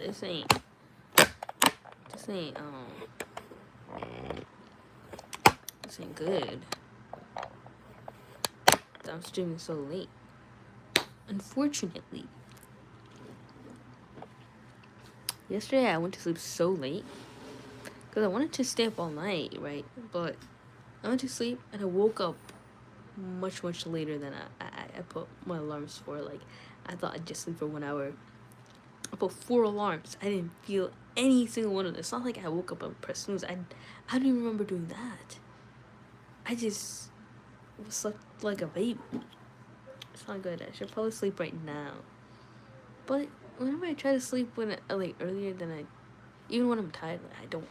this ain't this ain't this ain't good. I'm streaming so late. Unfortunately, yesterday I went to sleep so late because I wanted to stay up all night, right? But I went to sleep and I woke up much later than I put my alarms for. Like, I thought I'd just sleep for 1 hour. I put 4 alarms. I didn't feel any single one of them. It's not like I woke up and pressed snooze. I don't even remember doing that. I just slept like a baby. It's not good. I should probably sleep right now. But whenever I try to sleep earlier than even when I'm tired, I don't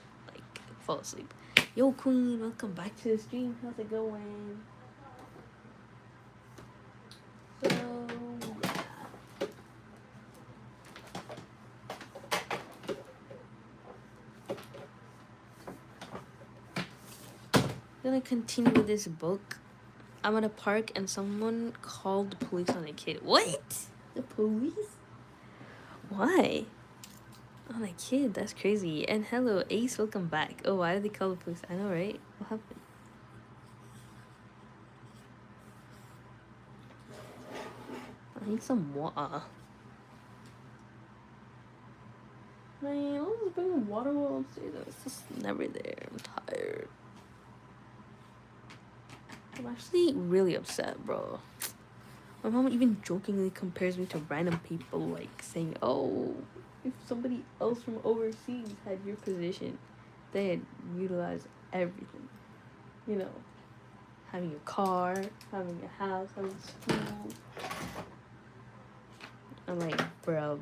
fall asleep. Yo, Queen, welcome back to the stream. How's it going? So, I'm gonna continue with this book. I'm at a park and someone called the police on a kid. What? The police? Why? On a kid? That's crazy. And hello, Ace, welcome back. Oh, why did they call the police? I know, right? What happened? I need some water. Man, I'll just bring water while I'm staying there. It's just never there. I'm tired. I'm actually really upset, bro. My mom even jokingly compares me to random people, like saying, oh, if somebody else from overseas had your position, they'd utilize everything. You know, having a car, having a house, having school. I'm like, bro,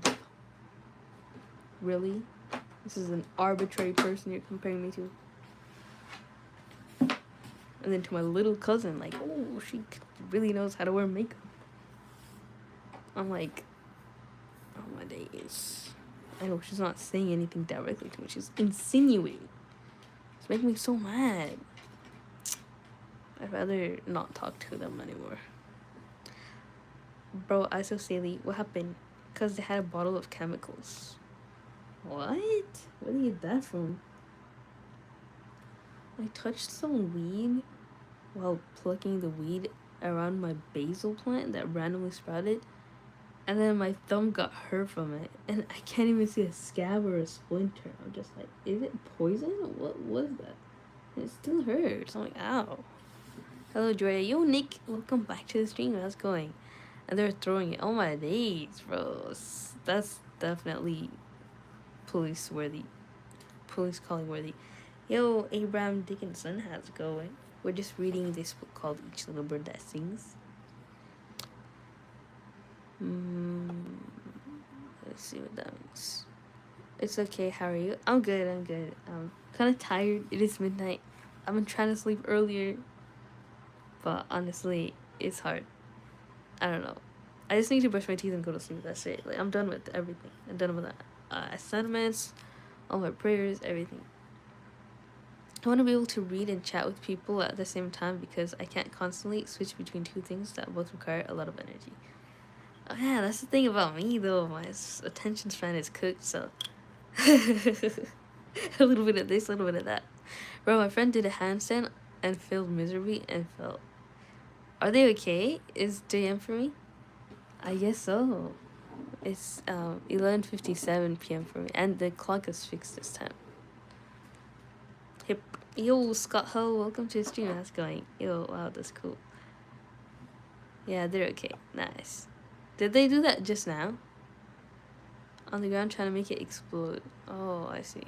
really? This is an arbitrary person you're comparing me to? And then to my little cousin, like, oh, she really knows how to wear makeup. I'm like, oh my days. I know she's not saying anything directly to me. She's insinuating. It's making me so mad. I'd rather not talk to them anymore. Bro, Isoscelie, what happened? Because they had a bottle of chemicals. What? Where did you get that from? I touched some weed while plucking the weed around my basil plant that randomly sprouted, and then my thumb got hurt from it, and I can't even see a scab or a splinter. I'm just like, is it poison? What was that? And it still hurts. I'm like, ow. Hello, Dre. Yo, Nick. Welcome back to the stream. How's it going? And they're throwing it. Oh my days, bro. That's definitely police worthy. Police calling worthy. Yo, Abraham Dickinson, how's it going? We're just reading this book called Each Little Bird That Sings. Let's see what that means. It's okay, how are you? I'm good. I'm kind of tired. It is midnight. I've been trying to sleep earlier, but honestly, it's hard. I don't know. I just need to brush my teeth and go to sleep. That's it. Like, I'm done with everything. I'm done with assignments, all my prayers, everything. I want to be able to read and chat with people at the same time because I can't constantly switch between two things that both require a lot of energy. Oh yeah, that's the thing about me though. My attention span is cooked, so a little bit of this, a little bit of that. Bro, my friend did a handstand and failed miserably and fell. Are they okay? Is JM for me? I guess so. It's 11:57 p.m. for me, and the clock is fixed this time. Hip. Yo, Scott Ho, welcome to the stream. How's it going? Yo, wow, that's cool. Yeah, they're okay. Nice. Did they do that just now? On the ground trying to make it explode. Oh, I see.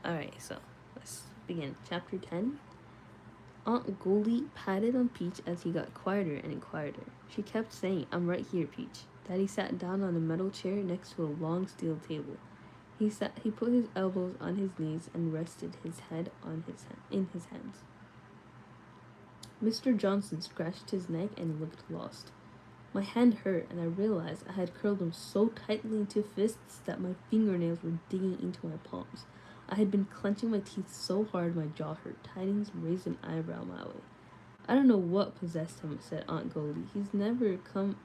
Alright, so let's begin. Chapter 10. Aunt Goldie patted on Peach as he got quieter and quieter. She kept saying, I'm right here, Peach. Daddy sat down on a metal chair next to a long steel table. He put his elbows on his knees and rested his head in his hands. Mr. Johnson scratched his neck and looked lost. My hand hurt, and I realized I had curled them so tightly into fists that my fingernails were digging into my palms. I had been clenching my teeth so hard my jaw hurt. Tidings raised an eyebrow my way. I don't know what possessed him, said Aunt Goldie. He's never come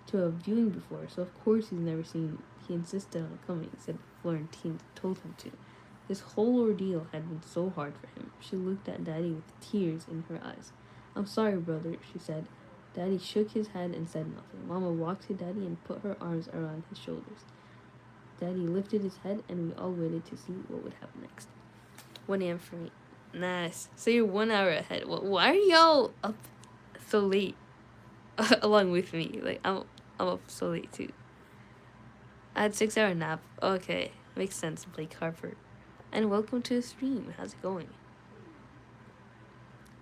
to a viewing before, so of course he's he insisted on coming, said Florentine told him to. This whole ordeal had been so hard for him. She looked at Daddy with tears in her eyes. I'm sorry, brother, she said. Daddy shook his head and said nothing. Mama walked to Daddy and put her arms around his shoulders. Daddy lifted his head, and we all waited to see what would happen next. 1 a.m. for me. Nice. So you're 1 hour ahead. Well, why are y'all up so late along with me? Like, I'm up so late too. I had 6 hour nap. Okay, makes sense, Blake Harper. And welcome to the stream. How's it going?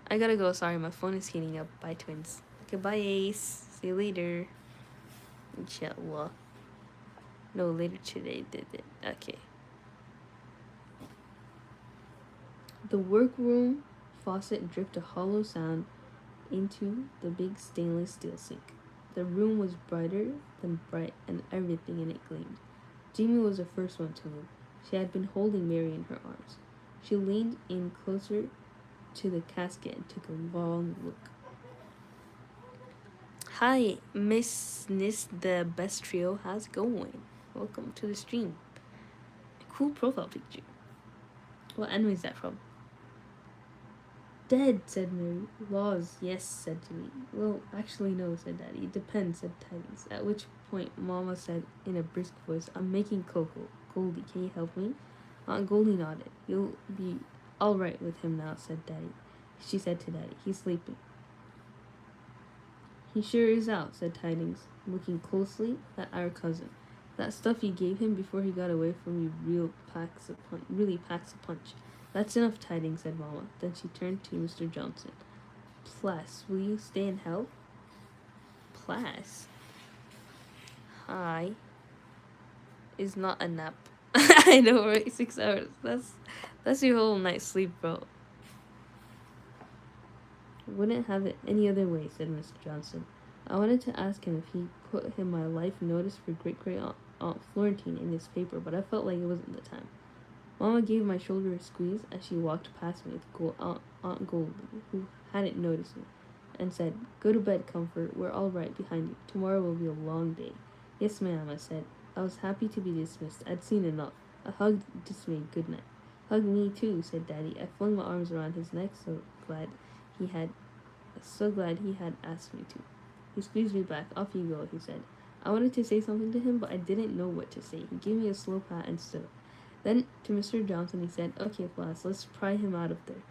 I gotta go. Sorry, my phone is heating up. Bye, twins. Goodbye, Ace. See you later. Inshallah. No, later today. Okay. The workroom faucet dripped a hollow sound into the big stainless steel sink. The room was brighter than bright, and everything in it gleamed. Jamie was the first one to move. She had been holding Mary in her arms. She leaned in closer to the casket and took a long look. Hi, Miss Nis, the best trio. How's it going? Welcome to the stream. Cool profile picture. What anime is that from? Dead, said Mary. Laws, yes, said Jimmy. Well, actually, no, said Daddy. It depends, said Tidings. At which point, Mama said in a brisk voice, I'm making cocoa. Goldie, can you help me? Aunt Goldie nodded. You'll be all right with him now, said Daddy. She said to Daddy, he's sleeping. He sure is out, said Tidings, looking closely at our cousin. That stuff you gave him before he got away from you really packs a punch. That's enough, Tidings, said Mama. Then she turned to Mr. Johnson. Plas, will you stay and help? Plas? Hi. Is not a nap. I know, right? 6 hours. That's your whole night's sleep, bro. Wouldn't have it any other way, said Mr. Johnson. I wanted to ask him if he put him my life notice for great-great-aunt Florentine in his paper, but I felt like it wasn't the time. Mama gave my shoulder a squeeze as she walked past me with Aunt Goldie, who hadn't noticed me, and said, Go to bed, Comfort. We're all right behind you. Tomorrow will be a long day. Yes, ma'am, I said. I was happy to be dismissed. I'd seen enough. I hugged Dismay good night. Hug me too, said Daddy. I flung my arms around his neck, so glad he had asked me to. He squeezed me back. Off you go, he said. I wanted to say something to him, but I didn't know what to say. He gave me a slow pat and stood up. Then, to Mr. Johnson, he said, Okay, Flash, let's pry him out of there.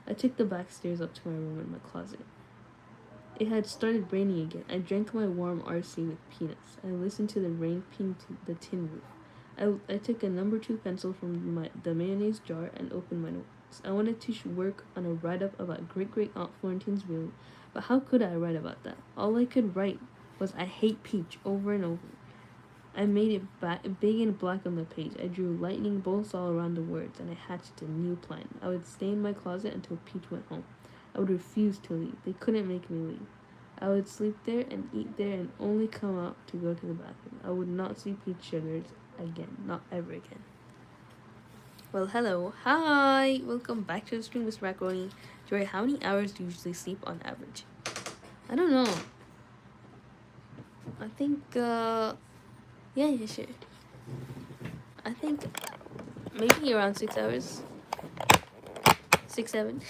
I took the back stairs up to my room in my closet. It had started raining again. I drank my warm RC with peanuts. I listened to the rain ping to the tin roof. I took a number 2 pencil from the mayonnaise jar and opened my notes. I wanted to work on a write-up about great-great-aunt Florentine's room, but how could I write about that? All I could write was I hate Peach over and over. I made it big and black on the page. I drew lightning bolts all around the words, and I hatched a new plan. I would stay in my closet until Peach went home. I would refuse to leave. They couldn't make me leave. I would sleep there and eat there and only come out to go to the bathroom. I would not see Peach Sugars again. Not ever again. Well, hello. Hi. Welcome back to the stream, Mr. Macaroni. Joy, how many hours do you usually sleep on average? I don't know. I think, yeah, sure. I think maybe around 6 hours. 6, 7.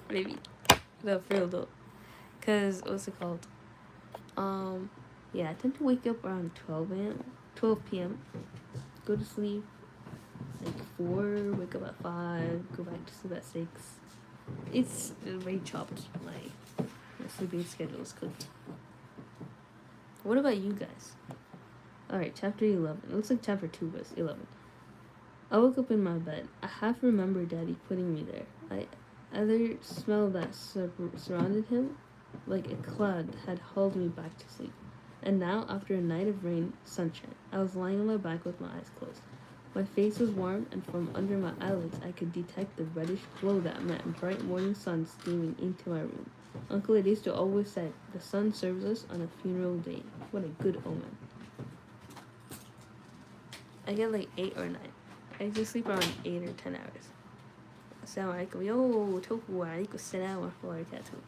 Maybe. No, for real though. Cause, what's it called? Yeah, I tend to wake up around 12 p.m. Go to sleep like 4, wake up at 5, go back to sleep at 6. It's very chopped. My sleeping schedule is cooked. What about you guys? Alright, chapter 11. It looks like chapter 2 was 11. I woke up in my bed. I half remember Daddy putting me there. I either smell that surrounded him, like a cloud had hauled me back to sleep. And now, after a night of rain, sunshine, I was lying on my back with my eyes closed. My face was warm, and from under my eyelids I could detect the reddish glow that meant bright morning sun streaming into my room. Uncle Edisto always said, the sun serves us on a funeral day. What a good omen. I get like 8 or 9. I just sleep around 8 or 10 hours. Assalamu alaikum. Yo, tofu alaikum assalam wa rahmatullahi wa barakatuh.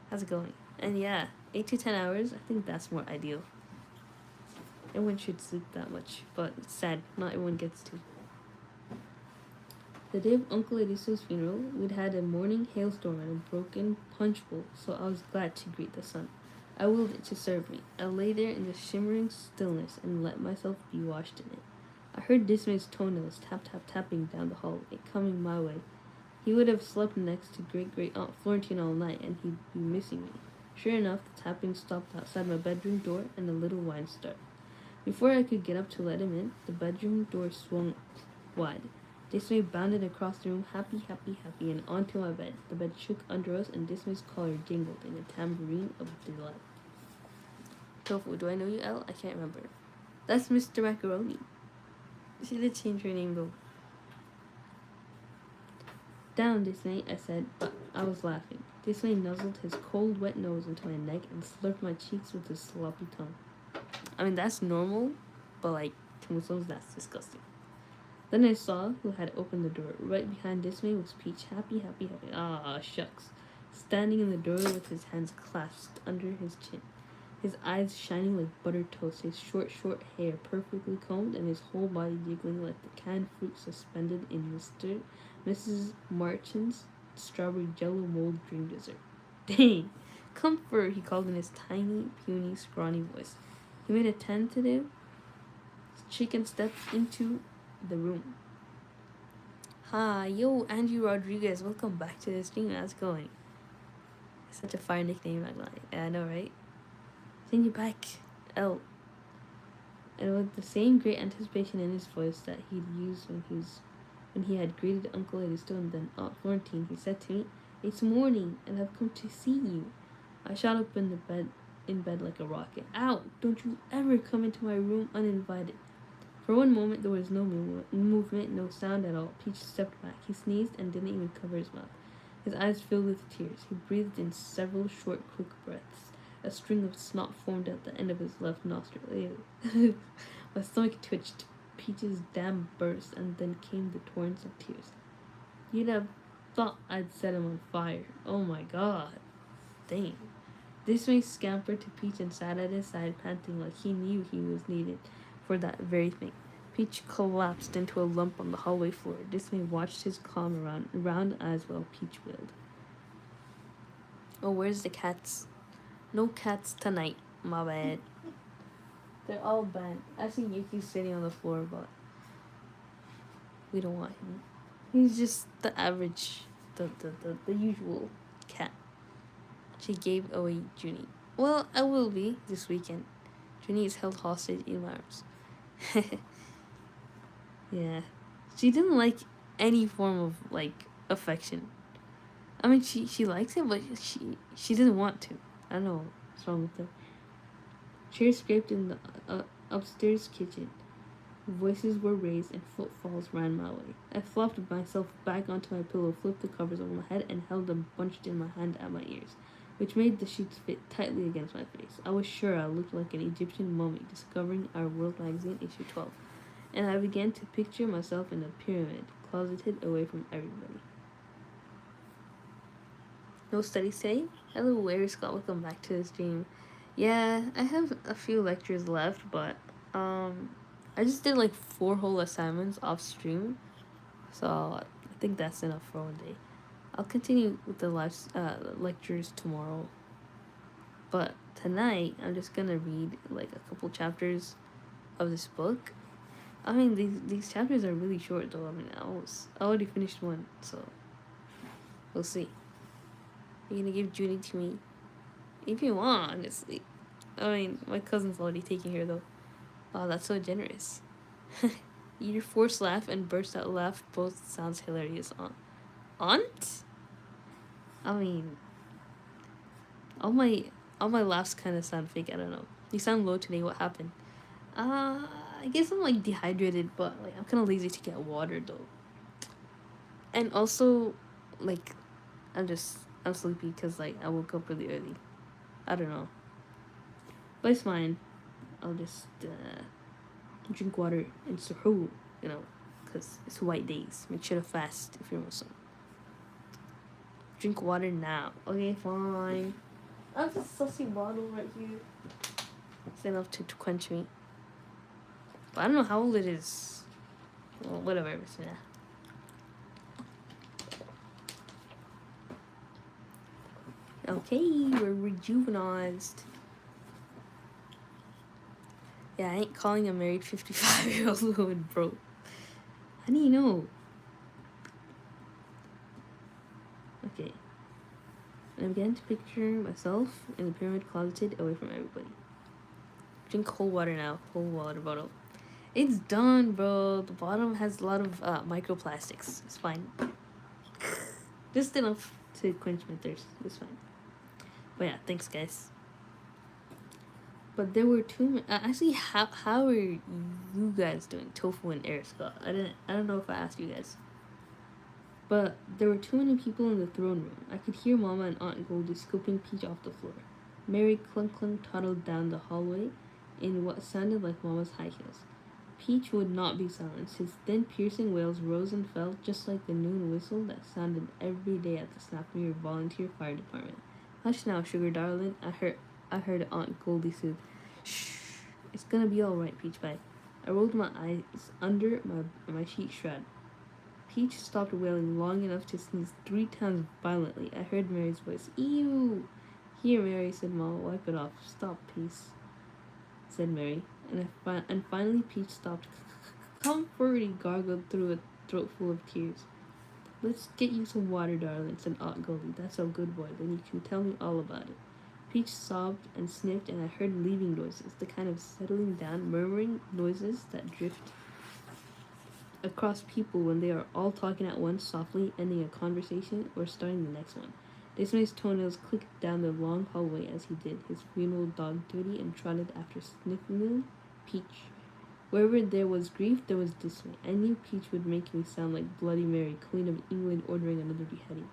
How's it going? And yeah, 8 to 10 hours, I think that's more ideal. Everyone should sleep that much, but it's sad, not everyone gets to. The day of Uncle Ediso's funeral, we'd had a morning hailstorm and a broken punch bowl, so I was glad to greet the sun. I willed it to serve me. I lay there in the shimmering stillness and let myself be washed in it. I heard Dismay's toenails tapping down the hallway, coming my way. He would have slept next to great Aunt Florentine all night, and he'd be missing me. Sure enough, the tapping stopped outside my bedroom door, and a little whine started. Before I could get up to let him in, the bedroom door swung wide. Dismay bounded across the room, happy, and onto my bed. The bed shook under us, and Dismay's collar jingled in a tambourine of delight. Tofu, do I know you, Elle? I can't remember. That's Mr. Macaroni. She did change her name, though. Down, Dismay, I said, but I was laughing. Dismay nuzzled his cold, wet nose into my neck and slurped my cheeks with his sloppy tongue. I mean, that's normal, but, like, to Muslims, that's disgusting. Then I saw who had opened the door. Right behind Dismay was Peach, happy. Ah, shucks. Standing in the doorway with his hands clasped under his chin. His eyes shining like buttered toast, his short hair perfectly combed, and his whole body jiggling like the canned fruit suspended in Mrs. Marchand's strawberry jello mold dream dessert. Dang! Comfort, he called in his tiny, puny, scrawny voice. He made a tentative chicken step into the room. Hi, yo, Andrew Rodriguez, welcome back to the stream. How's it going? Such a fire nickname, I know, right? Seeing you back, L. And with the same great anticipation in his voice that he'd used when he had greeted Uncle Edisto and then Aunt Florentine, he said to me, "It's morning, and I've come to see you." I shot up in bed like a rocket. "Ow! Don't you ever come into my room uninvited." For one moment there was no movement, no sound at all. Peach stepped back. He sneezed and didn't even cover his mouth. His eyes filled with tears. He breathed in several short, quick breaths. A string of snot formed at the end of his left nostril. Ew. My stomach twitched. Peach's dam burst, and then came the torrents of tears. You'd have thought I'd set him on fire. Oh my god. Dang. Dismay scampered to Peach and sat at his side, panting like he knew he was needed for that very thing. Peach collapsed into a lump on the hallway floor. Dismay watched his calm round eyes while Peach wailed. Oh, where's the cats? No cats tonight. My bad. They're all banned. I see Yuki sitting on the floor, but we don't want him. He's just the average, the usual cat. She gave away Junie. Well, I will be this weekend. Junie is held hostage in my arms. Yeah. She didn't like any form of, like, affection. I mean, she likes it, but she doesn't want to. I don't know what's wrong with her. Chairs scraped in the upstairs kitchen. Voices were raised and footfalls ran my way. I flopped myself back onto my pillow, flipped the covers over my head, and held them bunched in my hand at my ears, which made the sheets fit tightly against my face. I was sure I looked like an Egyptian mummy discovering Our World magazine issue 12, and I began to picture myself in a pyramid, closeted away from everybody. No studies today? Hello, Larry Scott, welcome back to the stream. Yeah, I have a few lectures left, but I just did like 4 whole assignments off stream, so I think that's enough for one day. I'll continue with the live lectures tomorrow, but tonight I'm just gonna read like a couple chapters of this book. I mean, these chapters are really short though. I mean, I already finished one, so we'll see. You're gonna give Junie to me if you want, honestly. I mean, my cousin's already taking her though. Oh, that's so generous. Your forced laugh and burst out laugh both sounds hilarious. Aunt? I mean, all my laughs kind of sound fake. I don't know. You sound low today. What happened? I guess I'm like dehydrated, but like I'm kind of lazy to get water though. And also, like, I'm sleepy because like I woke up really early. I don't know. But it's fine. I'll just drink water and suhoor, you know, because it's white days. Make sure to fast if you're Muslim. Drink water now. Okay, fine. I have a sussy bottle right here. It's enough to quench me. But I don't know how old it is. Well, whatever. Yeah. Okay, we're rejuvenized. Yeah, I ain't calling a married 55-year-old woman bro. How do you know? Okay. And I'm beginning to picture myself in the pyramid closeted away from everybody. Drink cold water now. Cold water bottle. It's done, bro. The bottom has a lot of microplastics. It's fine. Just enough to quench my thirst. It's fine. But yeah, thanks, guys. But there were too many. Actually, how are you guys doing? Tofu and Air Scott. I don't know if I asked you guys. But there were too many people in the throne room. I could hear Mama and Aunt Goldie scooping Peach off the floor. Mary clunk toddled down the hallway in what sounded like Mama's high heels. Peach would not be silenced. His thin, piercing wails rose and fell just like the noon whistle that sounded every day at the Snapmere Volunteer Fire Department. Hush now, sugar darling, I heard Aunt Goldie soothe. Shh, it's gonna be all right, Peach Pie. I rolled my eyes under my sheet shroud. Peach stopped wailing long enough to sneeze 3 times violently. I heard Mary's voice. Ew! Here, Mary, said Mama. Wipe it off. Stop, Peace, said Mary. And finally Peach stopped. Comforty gargled through a throat full of tears. Let's get you some water, darling, said Aunt Goldie. That's a good boy. Then you can tell me all about it. Peach sobbed and sniffed, and I heard leaving noises, the kind of settling down, murmuring noises that drift across people when they are all talking at once, softly ending a conversation or starting the next one. Dismay's toenails clicked down the long hallway as he did his funeral dog duty and trotted after sniffling Peach. Wherever there was grief, there was dismay. I knew Peach would make me sound like Bloody Mary, Queen of England, ordering another beheading.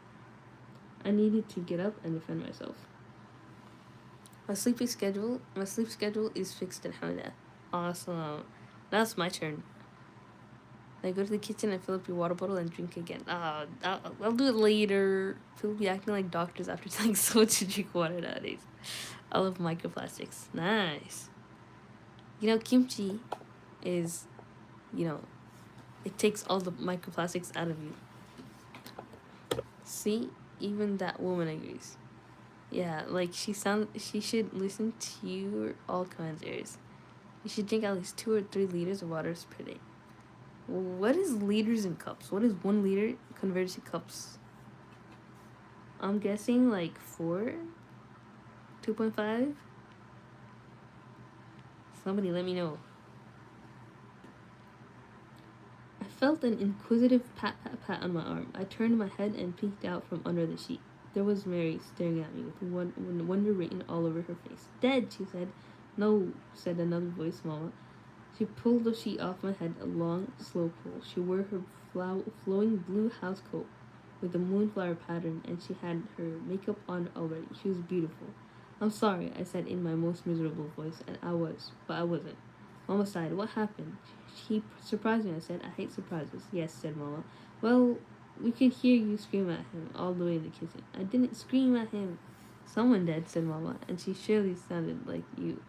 I needed to get up and defend myself. My sleep schedule is fixed and Hamida. Awesome. Now it's my turn. I go to the kitchen and fill up your water bottle and drink again. I'll do it later. People be acting like doctors after telling someone to drink water nowadays. I love microplastics. Nice. You know, kimchi is, it takes all the microplastics out of you. See? Even that woman agrees. Yeah, like she should listen to you all kinds of areas. You should drink at least 2 or 3 liters of water per day. What is liters in cups? What is 1 liter converted to cups? I'm guessing like 4? 2.5? Somebody let me know. I felt an inquisitive pat on my arm. I turned my head and peeked out from under the sheet. There was Mary staring at me with wonder written all over her face. Dead, she said. No, said another voice, Mama. She pulled the sheet off my head, a long, slow pull. She wore her flowing blue housecoat with a moonflower pattern, and she had her makeup on already. She was beautiful. I'm sorry, I said in my most miserable voice, and I was, but I wasn't. Mama sighed. What happened? He surprised me, I said. I hate surprises. Yes, said Mama. Well, we could hear you scream at him all the way in the kitchen. I didn't scream at him. Someone did, said Mama, and she surely sounded like you.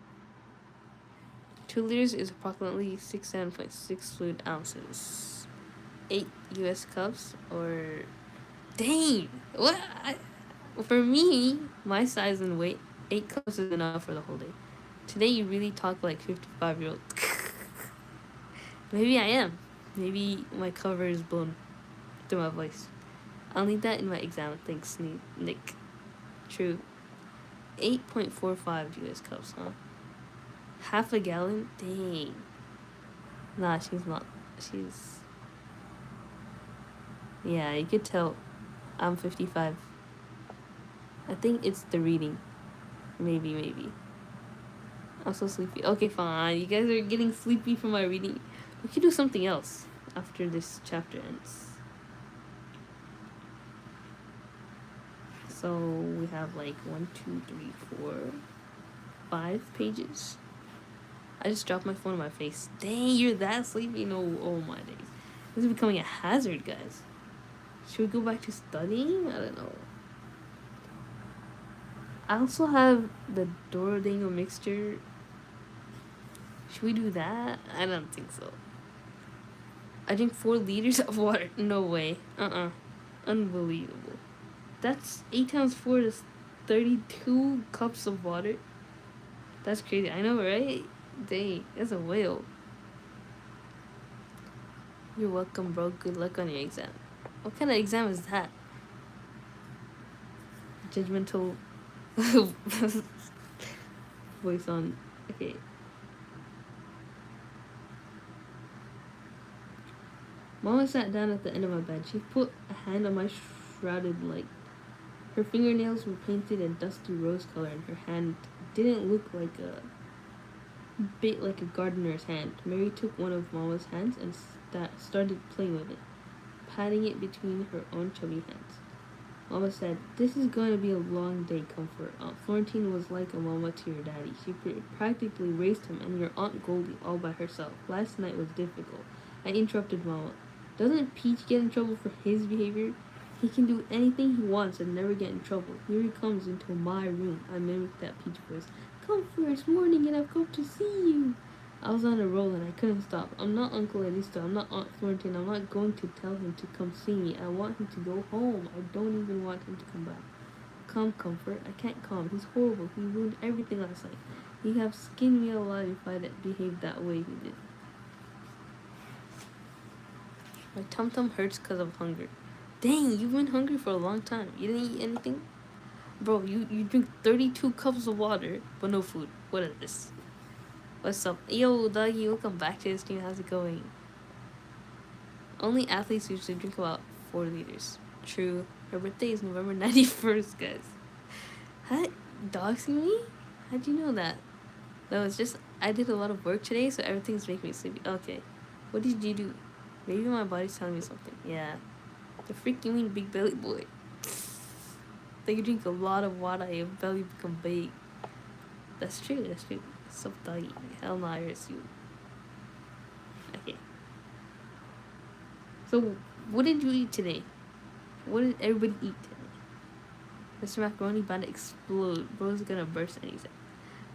2 liters is approximately 67.6 fluid ounces. 8 US cups, or... Dang! What? For me, my size and weight, 8 cups is enough for the whole day. Today you really talk like 55-year-old. Maybe I am. Maybe my cover is blown through my voice. I'll need that in my exam. Thanks, Nick. True. 8.45 US cups, huh? Half a gallon? Dang. Nah, she's not. She's... Yeah, you could tell I'm 55. I think it's the reading. Maybe. I'm so sleepy. Okay, fine. You guys are getting sleepy from my reading. We could do something else after this chapter ends. So we have like 1, 2, 3, 4, 5 pages. I just dropped my phone in my face. Dang, you're that sleepy? No, oh my days. This is becoming a hazard, guys. Should we go back to studying? I don't know. I also have the Dorodango mixture Should we do that? I don't think so. I drink 4 liters of water. No way. Unbelievable. That's 8 times 4 is 32 cups of water. That's crazy. I know, right? Dang, that's a whale. You're welcome, bro. Good luck on your exam. What kind of exam is that? Judgmental voice on. Okay. Mama sat down at the end of my bed. She put a hand on my shrouded leg. Her fingernails were painted a dusty rose color, and her hand didn't look like a bit like a gardener's hand. Mary took one of Mama's hands and started playing with it, patting it between her own chubby hands. Mama said, "This is going to be a long day, Comfort. Aunt Florentine was like a mama to your daddy. She practically raised him and your Aunt Goldie all by herself. Last night was difficult." I interrupted Mama. "Doesn't Peach get in trouble for his behavior? He can do anything he wants and never get in trouble. Here he comes into my room." I mimicked that Peach voice. "Comfort, it's morning and I've come to see you." I was on a roll and I couldn't stop. "I'm not Uncle Eristo. I'm not Aunt Florentine. I'm not going to tell him to come see me. I want him to go home. I don't even want him to come back." "Calm, Comfort." "I can't calm. He's horrible. He ruined everything last night. He'd have skinned me alive if I'd behaved that way he did." My tum-tum hurts because of hunger. Dang, you've been hungry for a long time. You didn't eat anything? Bro, you drink 32 cups of water, but no food. What is this? What's up? Yo, doggy, welcome back to the stream. How's it going? Only athletes usually drink about 4 liters. True. Her birthday is November 91st, guys. How? Doxing me? How'd you know that? No, it's just, I did a lot of work today, so everything's making me sleepy. Okay. What did you do? Maybe my body's telling me something. Yeah. The freak you mean, big belly boy? Like you drink a lot of water, your belly become big. That's true, that's true. Sup, doggy? Hell no, I heard you. Okay. So, what did you eat today? What did everybody eat today? Mr. Macaroni about to explode. Bro's gonna burst any second.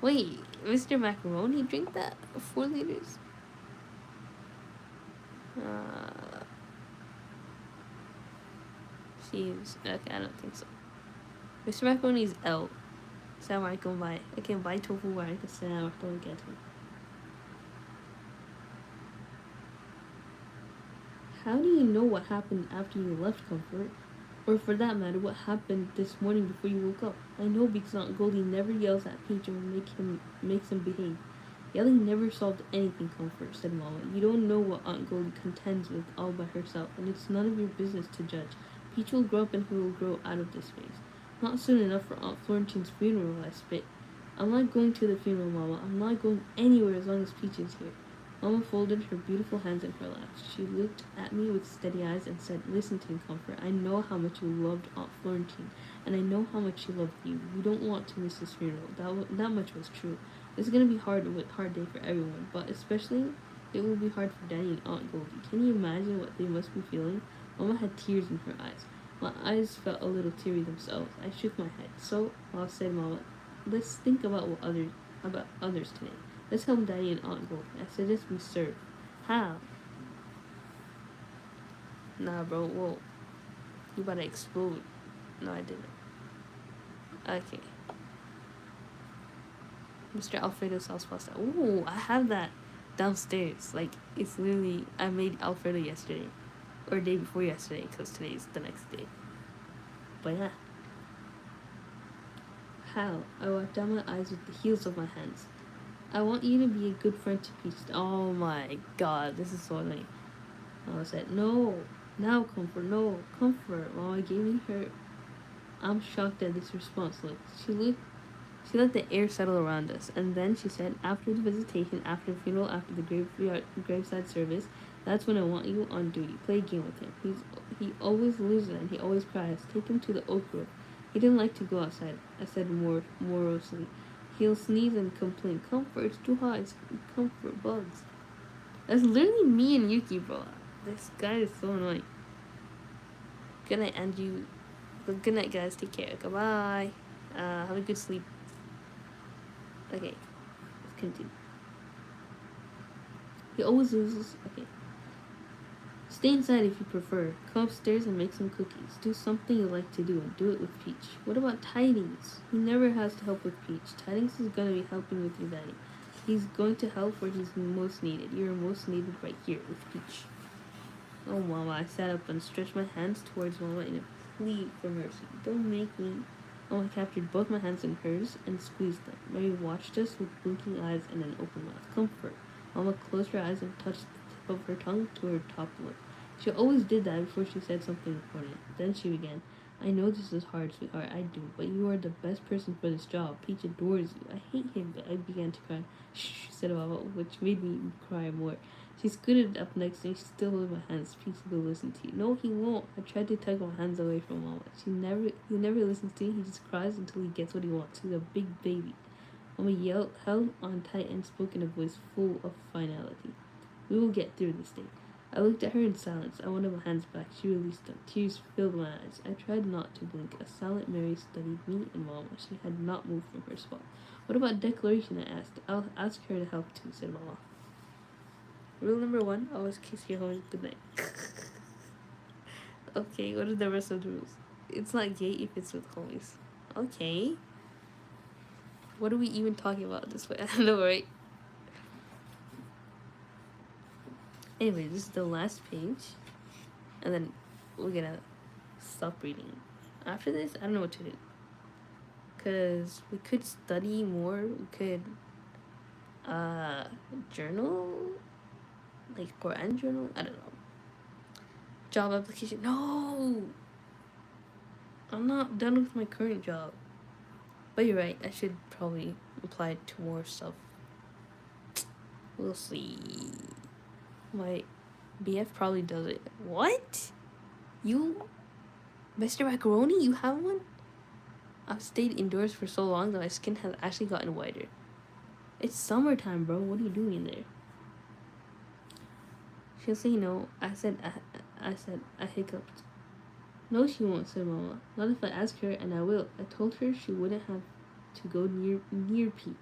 Wait, Mr. Macaroni drink that? 4 liters? Seems okay. I don't think so. Mr. Macaroni is L. So I can buy tofu where I can say I don't get him. How do you know what happened after you left, Comfort? Or for that matter, what happened this morning before you woke up? I know because Aunt Goldie never yells at Peach or makes him behave. Yelling never solved anything, Comfort, said Mama. You don't know what Aunt Goldie contends with all by herself, and it's none of your business to judge. Peach will grow up and he will grow out of this phase. Not soon enough for Aunt Florentine's funeral, I spit. I'm not going to the funeral, Mama. I'm not going anywhere as long as Peach is here. Mama folded her beautiful hands in her lap. She looked at me with steady eyes and said, "Listen to me, Comfort. I know how much you loved Aunt Florentine, and I know how much she loved you. You don't want to miss this funeral. That much was true. It's going to be a hard day for everyone, but especially it will be hard for Danny and Aunt Goldie. Can you imagine what they must be feeling?" Mama had tears in her eyes. My eyes felt a little teary themselves. I shook my head. "So," said Mama, "let's think about others today. Let's help Daddy and Aunt Goldie. I suggest we serve." "How?" "Nah, bro, whoa. You about to explode." "No, I didn't." Okay. Mr. Alfredo sauce pasta. Ooh, I have that downstairs. Like, it's literally, I made Alfredo yesterday. Or day before yesterday, because today's the next day. But yeah. "How?" I wiped down my eyes with the heels of my hands. "I want you to be a good friend to Peach." Oh my god, this is so annoying. Mama said, "No, now, Comfort, no, Comfort." Mama gave me her I'm shocked at this response look. She let the air settle around us, and then she said, "After the visitation, after the funeral, after the graveside service, that's when I want you on duty. Play a game with him. He always loses and he always cries. Take him to the oak grove. He didn't like to go outside," I said morosely. "He'll sneeze and complain. Comfort, it's too hot. It's Comfort bugs." That's literally me and Yuki, bro. This guy is so annoying. Good night, Andrew. Good night, guys. Take care. Goodbye. Have a good sleep. Okay, let's continue. He always loses. Okay. Stay inside if you prefer. Come upstairs and make some cookies. Do something you like to do and do it with Peach. What about Tidings? He never has to help with Peach. Tidings is gonna be helping with your daddy. He's going to help where he's most needed. You're most needed right here with Peach. Oh, Mama, I sat up and stretched my hands towards Mama in a plea for mercy. Don't make me. Mama captured both my hands in hers and squeezed them. Mary watched us with blinking eyes and an open mouth. Comfort. Mama closed her eyes and touched the tip of her tongue to her top lip. She always did that before she said something important. Then she began. I know this is hard, sweetheart, I do, but you are the best person for this job. Peach adores you. I hate him, but I began to cry. Shh, said Mama, which made me cry more. She scooted up next to me. She still held my hands. Peach will listen to you. No, he won't. I tried to tug my hands away from Mama. He never listens to me. He just cries until he gets what he wants. He's a big baby. Mama held on tight and spoke in a voice full of finality. We will get through this day. I looked at her in silence. I wanted my hands back. She released them. Tears filled my eyes. I tried not to blink. A silent Mary studied me and Mama. She had not moved from her spot. What about declaration? I asked. I'll ask her to help too, said Mama. Rule number 1, always kiss your homies goodnight. Okay, what are the rest of the rules? It's not gay if it's with homies. Okay. What are we even talking about this way? I don't know, right? Anyway, this is the last page. And then we're gonna stop reading. After this, I don't know what to do. Because we could study more. We could journal. Like Quran journal. I don't know. Job application. No! I'm not done with my current job. But you're right. I should probably apply to more stuff. We'll see. My BF probably does it. What? You? Mr. Macaroni? You have one? I've stayed indoors for so long that my skin has actually gotten whiter. It's summertime, bro. What are you doing in there? She'll say no. I said I hiccuped. No, she won't, said Mama. Not if I ask her, and I will. I told her she wouldn't have to go near Pete.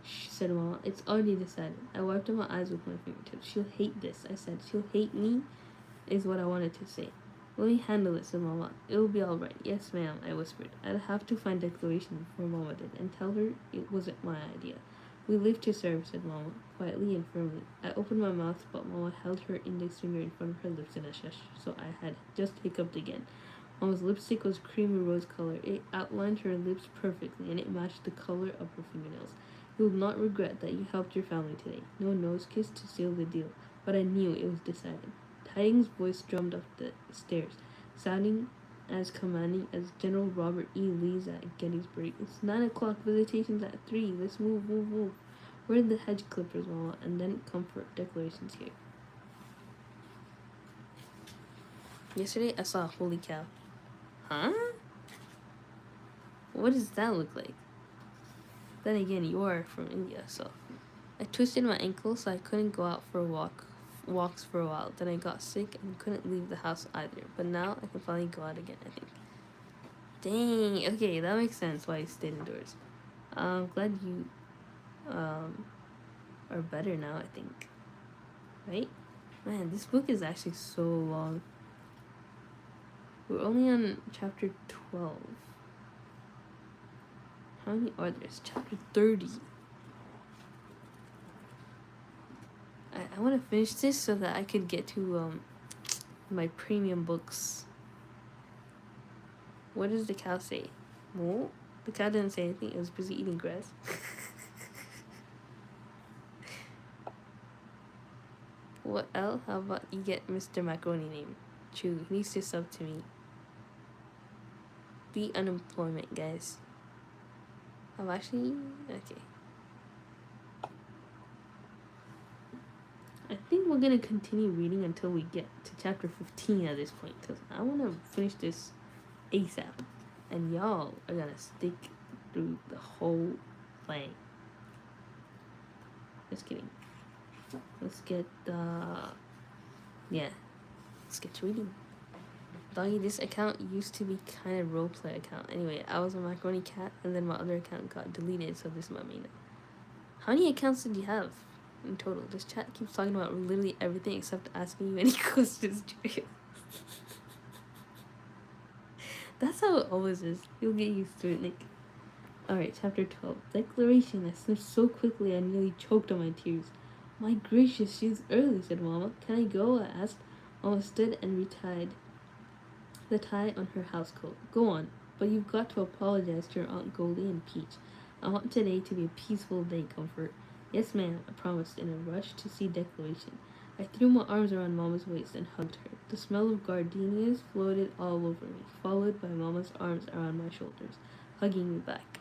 She said, Mama, it's already decided. I wiped my eyes with my fingertips. She'll hate this, I said. She'll hate me, is what I wanted to say. Let me handle it, said Mama. It'll be all right. Yes, ma'am, I whispered. I'd have to find declaration before Mama did, and tell her it wasn't my idea. We live to serve, said Mama, quietly and firmly. I opened my mouth, but Mama held her index finger in front of her lips in a shush, so I had just hiccuped again. Mama's lipstick was creamy rose color. It outlined her lips perfectly, and it matched the color of her fingernails. You will not regret that you helped your family today. No nose kiss to seal the deal, but I knew it was decided. Tidings' voice drummed up the stairs, sounding as commanding as General Robert E. Lee's at Gettysburg. It's 9 o'clock, visitation's at 3. Let's move. Where are the hedge clippers, Mama? And then comfort declarations here. Yesterday I saw a holy cow. Huh? What does that look like? Then again, you are from India, so. I twisted my ankle so I couldn't go out for walks for a while. Then I got sick and couldn't leave the house either. But now I can finally go out again, I think. Dang, okay, that makes sense why you stayed indoors. I'm glad you are better now, I think. Right? Man, this book is actually so long. We're only on chapter 12. How many are there? It's chapter 30. I want to finish this so that I could get to my premium books. What does the cow say? Moo? The cow didn't say anything. It was busy eating grass. What else? How about you get Mr. Macaroni name? True, he needs to sub to me. Beat unemployment, guys. I'm actually... Okay. I think we're gonna continue reading until we get to chapter 15 at this point, because I want to finish this ASAP. And y'all are gonna stick through the whole thing. Just kidding. Let's get let's get to reading. Doggy, this account used to be kind of roleplay account. Anyway, I was a Macaroni Cat, and then my other account got deleted, so this is my main. How many accounts did you have? in total. This chat keeps talking about literally everything except asking you any questions, Julia. That's how it always is. You'll get used to it, Nick. Alright, chapter 12. Declaration. I sniffed so quickly I nearly choked on my tears. My gracious, she's early, said Mama. Can I go? I asked. Mama stood and retied the tie on her housecoat. Go on, but you've got to apologize to your Aunt Goldie and Peach. I want today to be a peaceful day, Comfort. Yes, ma'am, I promised in a rush to see Declaration. I threw my arms around Mama's waist and hugged her. The smell of gardenias floated all over me, followed by Mama's arms around my shoulders, hugging me back.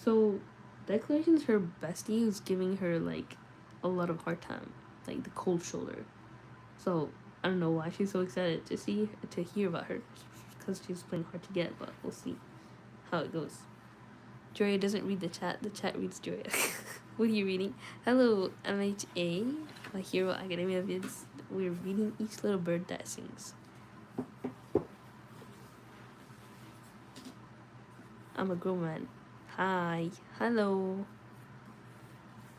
So, Declaration's her bestie who's giving her, like, a lot of hard time. Like, the cold shoulder. So, I don't know why she's so excited to hear about her. Because she's playing hard to get, but we'll see how it goes. Joria doesn't read the chat reads Joria. What are you reading? Hello, MHA, My Hero Academia vids. We're reading Each Little Bird That Sings. I'm a grown man. Hi. Hello.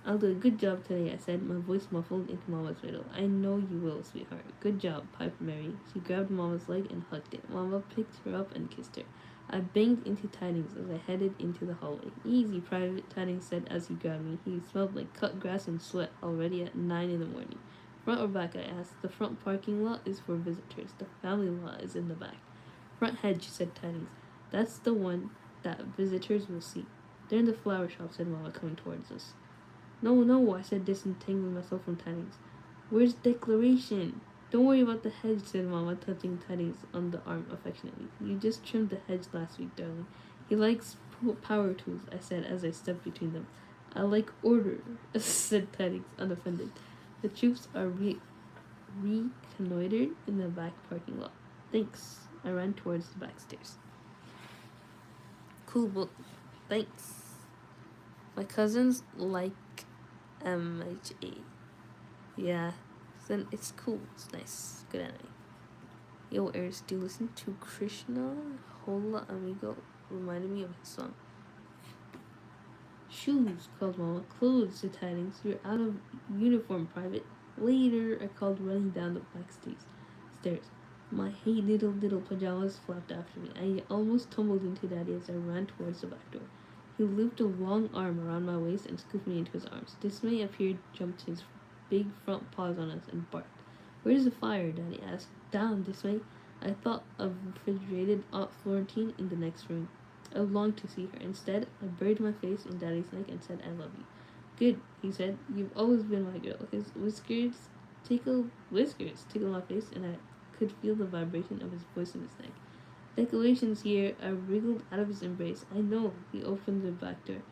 I'll do a good job today, I said, my voice muffled into Mama's riddle. I know you will, sweetheart. Good job, piped Mary. She grabbed Mama's leg and hugged it. Mama picked her up and kissed her. I banged into Tidings as I headed into the hallway. Easy, Private, Tidings said as he grabbed me. He smelled like cut grass and sweat already at 9 in the morning. Front or back, I asked. The front parking lot is for visitors. The family lot is in the back. Front hedge, said Tidings. That's the one that visitors will see. They're in the flower shop, said Mama, coming towards us. No, I said, disentangling myself from Tidings. Where's Declaration? Don't worry about the hedge, said Mama, touching Tidings on the arm affectionately. You just trimmed the hedge last week, darling. He likes power tools, I said as I stepped between them. I like order, said Tidings, unoffended. The troops are reconnoitered in the back parking lot. Thanks. I ran towards the back stairs. Cool book. Thanks. My cousins like MHA. Yeah, then it's cool. It's nice. Good anime. Yo, Eris, do you listen to Krishna? Hola Amigo reminded me of his song. Shoes, called Mama. Clothes, said Tidings. You're out of uniform, Private. Later, I called, running down the back stairs. My hey little pajamas flapped after me. I almost tumbled into Daddy as I ran towards the back door. He looped a long arm around my waist and scooped me into his arms. Dismay appeared, jumped his big front paws on us, and barked. Where's the fire? Daddy asked. Down, Dismay. I thought of refrigerated Aunt Florentine in the next room. I longed to see her. Instead, I buried my face in Daddy's neck and said, I love you. Good, he said. You've always been my girl. His whiskers tickled my face, and I could feel the vibration of his voice in his neck. Declaration's here. I wriggled out of his embrace. I know. He opened the back door.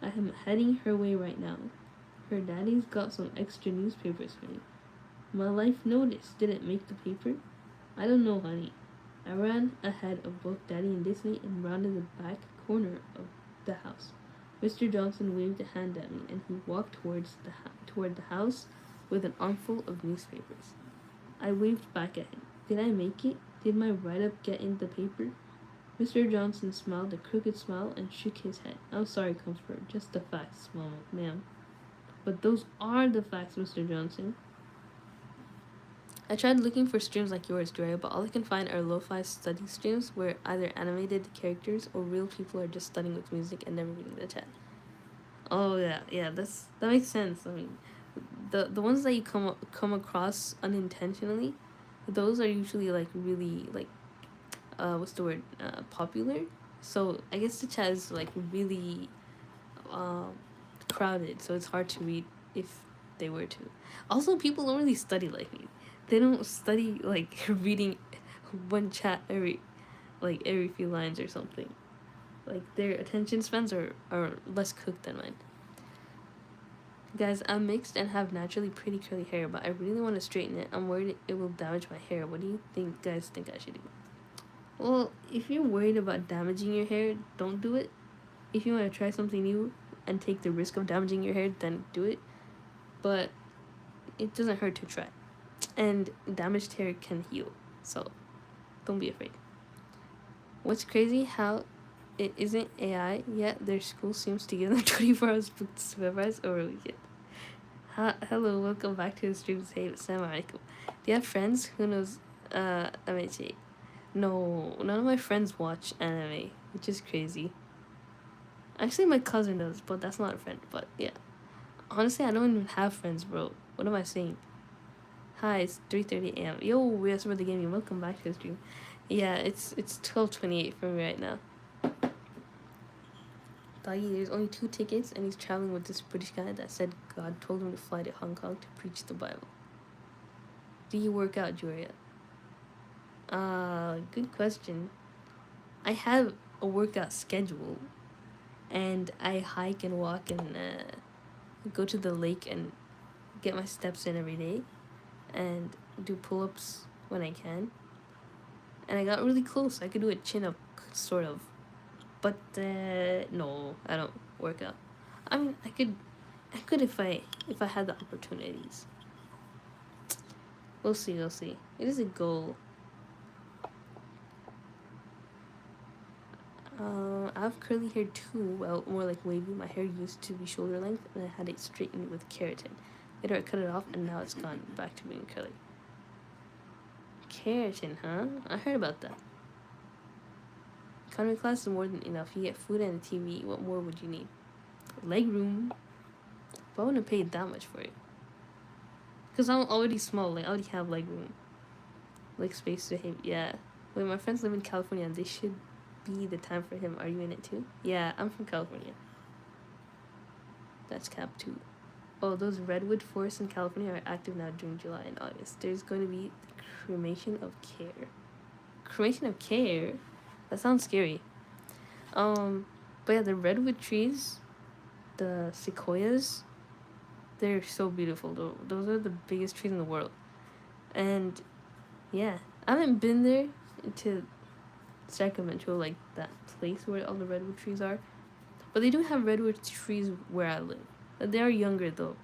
I am heading her way right now. Her daddy's got some extra newspapers for me. My life notice didn't make the paper. I don't know, honey. I ran ahead of both Daddy and Disney and rounded the back corner of the house. Mr. Johnson waved a hand at me, and he walked toward the house with an armful of newspapers. I waved back at him. Did I make it? Did my write-up get in the paper? Mr. Johnson smiled a crooked smile and shook his head. I'm sorry, Comfort. Just the facts, ma'am. But those are the facts, Mr. Johnson. I tried looking for streams like yours, Drea, but all I can find are lo-fi study streams where either animated characters or real people are just studying with music and never reading the chat. Oh yeah, that makes sense. I mean, the ones that you come across unintentionally, those are usually like really like what's the word, popular. So I guess the chat is like really crowded, so it's hard to read if they were to. Also, people don't really study like me. They don't study like reading one chat every few lines or something. Like their attention spans are less cooked than mine. Guys, I'm mixed and have naturally pretty curly hair, but I really want to straighten it. I'm worried it will damage my hair. What do you guys think I should do? Well, if you're worried about damaging your hair, don't do it. If you want to try something new and take the risk of damaging your hair, then do it. But it doesn't hurt to try. And damaged hair can heal, so don't be afraid. What's crazy, how it isn't AI yet their school seems to give them 24 hours booked to supervise over a weekend. Hello, welcome back to the stream. Say Assalamu alaikum. Do you have friends who knows MHA? No, none of my friends watch anime, which is crazy. Actually, my cousin does, but that's not a friend. But yeah, honestly, I don't even have friends, bro. What am I saying? Hi, it's 3:30 a.m. Yo, we're the gaming. Welcome back to the stream. Yeah, it's 12:28 for me right now. Doggy, there's only 2 tickets, and he's traveling with this British guy that said God told him to fly to Hong Kong to preach the Bible. Do you work out, Julia? Good question. I have a workout schedule, and I hike and walk and go to the lake and get my steps in every day, and do pull-ups when I can. And I got really close. I could do a chin-up, sort of. But no, I don't work out. I mean, I could if I had the opportunities. We'll see. It is a goal. I have curly hair too. Well, more like wavy. My hair used to be shoulder length, and I had it straightened with keratin. Later, I cut it off, and now it's gone back to being curly. Keratin, huh? I heard about that. Economy class is more than enough. You get food and a TV. What more would you need? Leg room. But I wouldn't pay that much for it. Because I'm already small. Like, I already have leg room. Like, space to him. Yeah. Wait, my friends live in California, and they should be the time for him. Are you in it too? Yeah, I'm from California. That's cap 2. Oh, those redwood forests in California are active now during July and August. There's going to be cremation of care. Cremation of care? That sounds scary. But yeah, the redwood trees, the sequoias, they're so beautiful though. Those are the biggest trees in the world. And yeah, I haven't been there to Sacramento, like that place where all the redwood trees are. But they do have redwood trees where I live. They are younger though,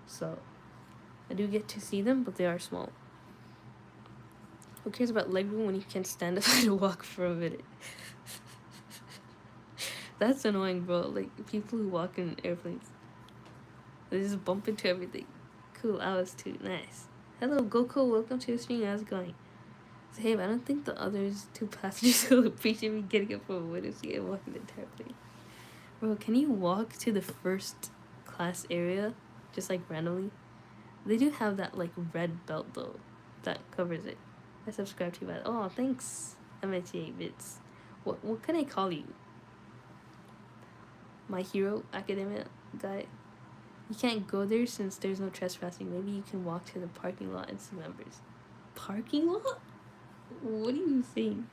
so I do get to see them, but they are small. Who cares about leg room when you can't stand up and walk for a minute? That's annoying, bro. Like, people who walk in airplanes, they just bump into everything. Cool, I was too. Nice. Hello, Goku. Welcome to the stream. How's it going? So, hey, I don't think the others 2 passengers will appreciate me getting up from a window seat and walking the entire plane. Bro, can you walk to the first class area just like randomly? They do have that like red belt though that covers it. I subscribe to you, but oh, thanks, MHA Bits. What can I call you? My Hero Academia guy. You can't go there since there's no trespassing. Maybe you can walk to the parking lot and see members. Parking lot? What are you saying?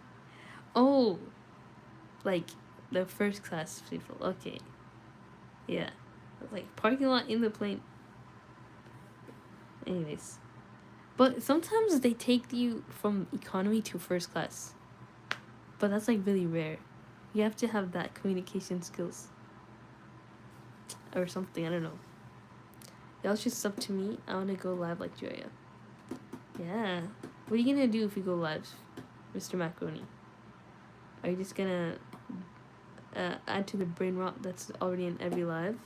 Oh, like the first class people. Okay. Yeah. Like parking lot in the plane. Anyways. But sometimes they take you from economy to first class. But that's like really rare. You have to have that communication skills. Or something, I don't know. Y'all should sub to me. I want to go live like Joya. Yeah. What are you gonna do if you go live, Mr. Macaroni? Are you just gonna add to the brain rot that's already in every live?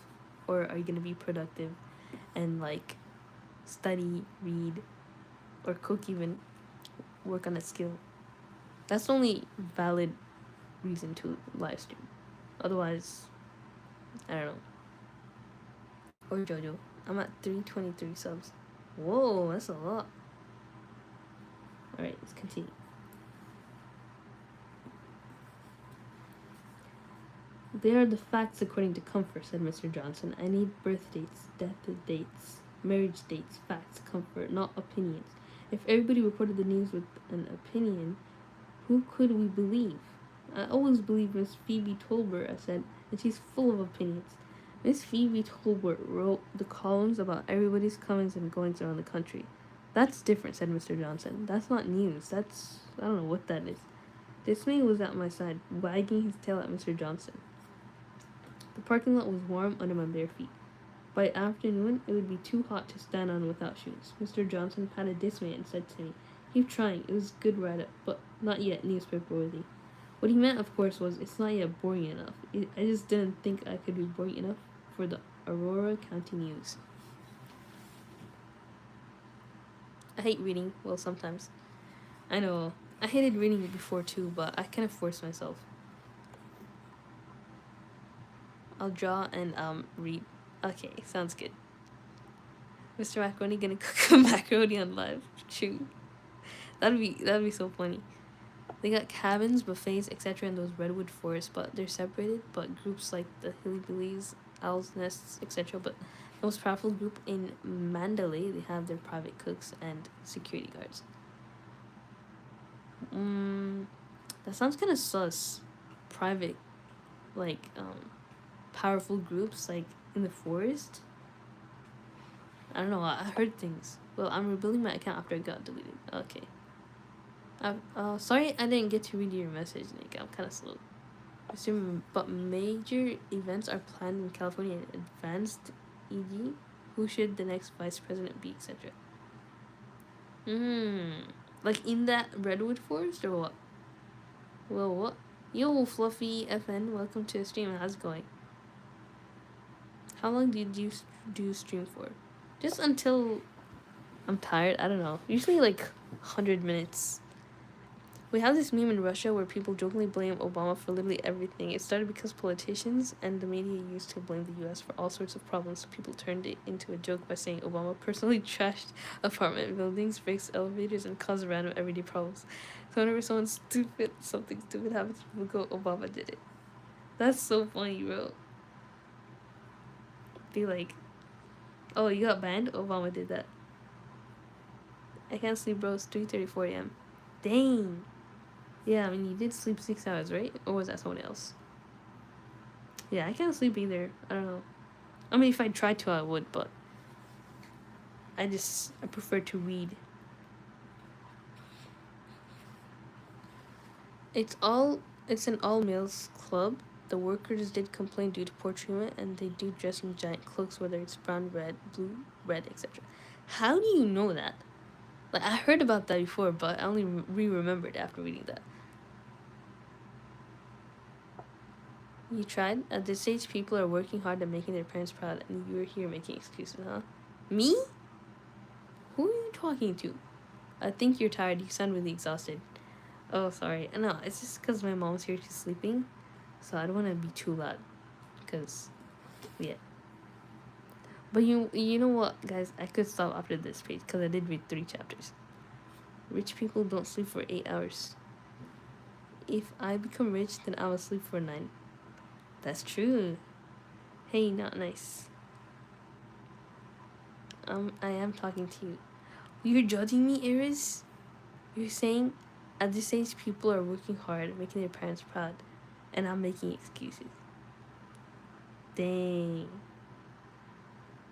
Or are you gonna be productive and like study, read, or cook even, work on a skill? That's the only valid reason to live stream. Otherwise, I don't know. Or Jojo. I'm at 323 subs. Whoa, that's a lot. Alright, let's continue. They are the facts according to Comfort, said Mr. Johnson. I need birth dates, death dates, marriage dates, facts, comfort, not opinions. If everybody reported the news with an opinion, who could we believe? I always believe Miss Phoebe Tolbert, I said, and she's full of opinions. Miss Phoebe Tolbert wrote the columns about everybody's comings and goings around the country. That's different, said Mr. Johnson. That's not news. That's... I don't know what that is. Dismay was at my side, wagging his tail at Mr. Johnson. The parking lot was warm under my bare feet. By afternoon, it would be too hot to stand on without shoes. Mr. Johnson patted Dismay and said to me, keep trying. It was a good write-up, but not yet newspaper worthy. What he meant, of course, was it's not yet boring enough. I just didn't think I could be boring enough for the Aurora County News. I hate reading. Well, sometimes. I know. I hated reading before too, but I kind of force myself. I'll draw and read. Okay, sounds good. Mr. Macaroni gonna cook macaroni on live. True. That'd be so funny. They got cabins, buffets, etc. in those redwood forests, but they're separated. But groups like the Hillbillies, Owl's Nests, etc. But the most powerful group in Mandalay, they have their private cooks and security guards. That sounds kind of sus. Private, like powerful groups like in the forest. I don't know. I heard things. Well, I'm rebuilding my account after it got deleted. Okay. Sorry I didn't get to read your message, Nick. I'm kind of slow. But major events are planned in California in advance, e.g., who should the next vice president be, etc. Like in that redwood forest or what? Well, what? Yo, Fluffy FN, welcome to the stream. How's it going? How long did you do stream for? Just until I'm tired. I don't know. Usually like 100 minutes. We have this meme in Russia where people jokingly blame Obama for literally everything. It started because politicians and the media used to blame the US for all sorts of problems. So people turned it into a joke by saying Obama personally trashed apartment buildings, fixed elevators, and caused random everyday problems. So whenever something stupid happens, people go, Obama did it. That's so funny, bro. Be like, oh, you got banned? Obama did that. I can't sleep, bro. It's 3:34 a.m. Dang. Yeah, I mean, you did sleep 6 hours, right? Or was that someone else? Yeah, I can't sleep either. I don't know. I mean, if I tried to, I would, but I prefer to read. It's an all-males club. The workers did complain due to poor treatment, and they do dress in giant cloaks, whether it's brown, red, blue, red, etc. How do you know that? Like, I heard about that before, but I only remembered after reading that. You tried? At this age, people are working hard and making their parents proud, and you're here making excuses, huh? Me? Who are you talking to? I think you're tired. You sound really exhausted. Oh, sorry. No, it's just because my mom's here. She's sleeping, so I don't want to be too loud. Because, yeah. But you know what, guys? I could stop after this page because I did read 3 chapters. Rich people don't sleep for 8 hours. If I become rich, then I will sleep for 9. That's true. Hey, not nice. I am talking to you. You're judging me, Iris? You're saying at this age people are working hard, making their parents proud, and I'm making excuses. Dang.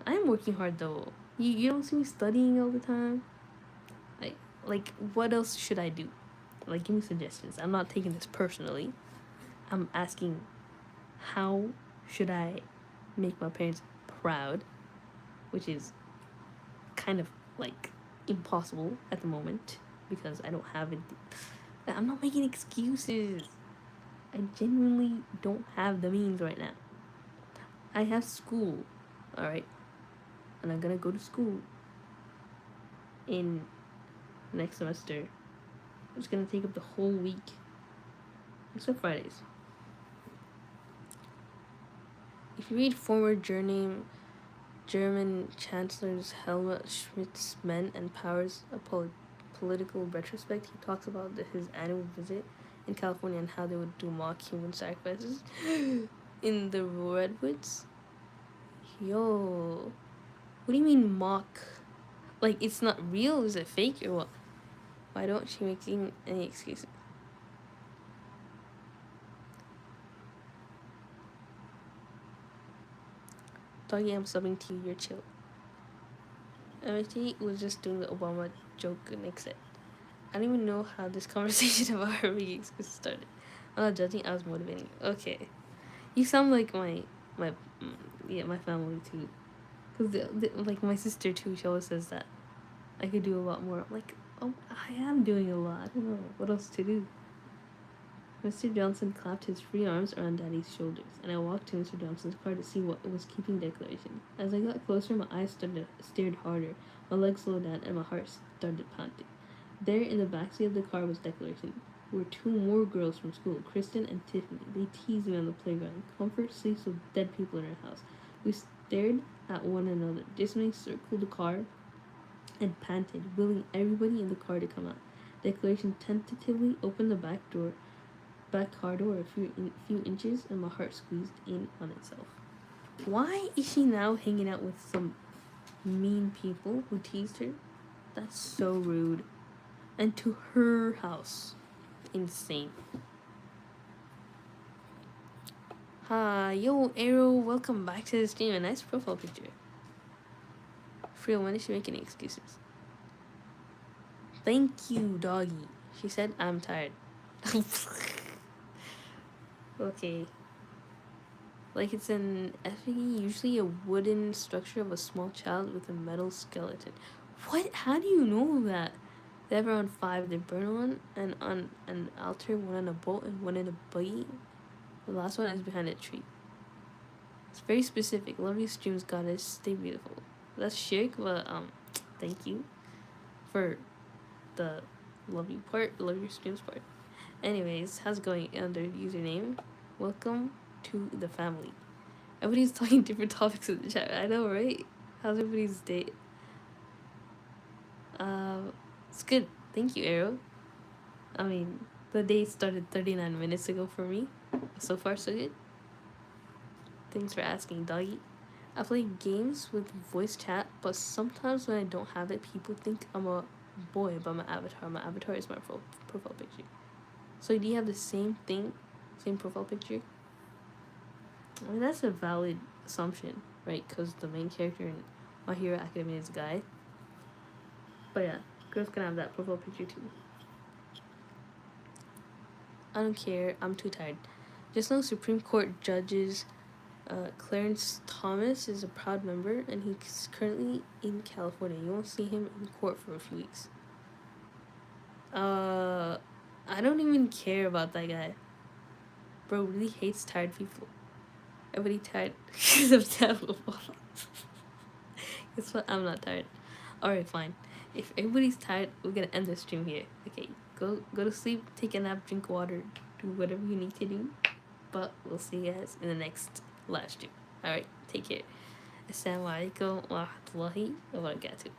I'm working hard though. You don't see me studying all the time? Like what else should I do? Like, give me suggestions. I'm not taking this personally. I'm asking, how should I make my parents proud? Which is kind of like impossible at the moment because I don't have it. I'm not making excuses. I genuinely don't have the means right now. I have school, alright? And I'm gonna go to school in next semester. It's gonna take up the whole week. Except Fridays. If you read former German Chancellors Helmut Schmidt's Men and Powers, a political retrospect, he talks about his annual visit in California and how they would do mock human sacrifices in the redwoods. Yo, what do you mean mock? Like, it's not real? Is it fake or what? Why don't she making any excuses? Doggy, I'm subbing to you. You're chill. MIT was just doing the Obama joke and exit. I don't even know how this conversation about her making excuses started. I'm not judging. I was motivating. Okay, you sound like my family too. Cause like my sister too. She always says that I could do a lot more. I'm like, oh, I am doing a lot. I don't know what else to do. Mr. Johnson clapped his free arms around Daddy's shoulders, and I walked to Mr. Johnson's car to see what was keeping Declaration. As I got closer, my eyes stared harder, my legs slowed down, and my heart started pounding. There, in the backseat of the car, was Declaration. Were two more girls from school, Kristen and Tiffany. They teased me on the playground. Comfort sleeps with dead people in her house. We stared at one another. Dismay circled the car and panted, willing everybody in the car to come out. Declaration tentatively opened the back car door a few inches, and my heart squeezed in on itself. Why is she now hanging out with some mean people who teased her? That's so rude. And to her house. Insane. Hi, yo, Arrow, welcome back to the stream. A nice profile picture. Freel, when did she make any excuses? Thank you, doggy. She said, I'm tired. Okay. Like it's an effigy, usually a wooden structure of a small child with a metal skeleton. What? How do you know that? They have around 5. They burn one, and on an altar, one on a boat, and one in a buggy. The last one is behind a tree. It's very specific. Love your streams, goddess. Stay beautiful. That's shirk, but thank you for the love you part, love your streams part. Anyways, how's it going under username? Welcome to the family. Everybody's talking different topics in the chat. I know, right? How's everybody's day? It's good. Thank you, Arrow. I mean, the day started 39 minutes ago for me. So far, so good. Thanks for asking, doggy. I play games with voice chat, but sometimes when I don't have it, people think I'm a boy by my avatar. My avatar is my profile picture. So do you have the same thing? Same profile picture? I mean, that's a valid assumption, right? Because the main character in My Hero Academia is a guy. But yeah, girls can have that profile picture too. I don't care. I'm too tired. Just know Supreme Court judges Clarence Thomas is a proud member, and he's currently in California. You won't see him in court for a few weeks. I don't even care about that guy. Bro really hates tired people. Everybody tired because of terrible. Guess what? I'm not tired. Alright, fine. If everybody's tired, we're gonna end the stream here. Okay, go to sleep, take a nap, drink water, do whatever you need to do. But we'll see you guys in the next live stream. Alright, take care. Assalamu alaikum wa rahmatullahi wa barakatuh.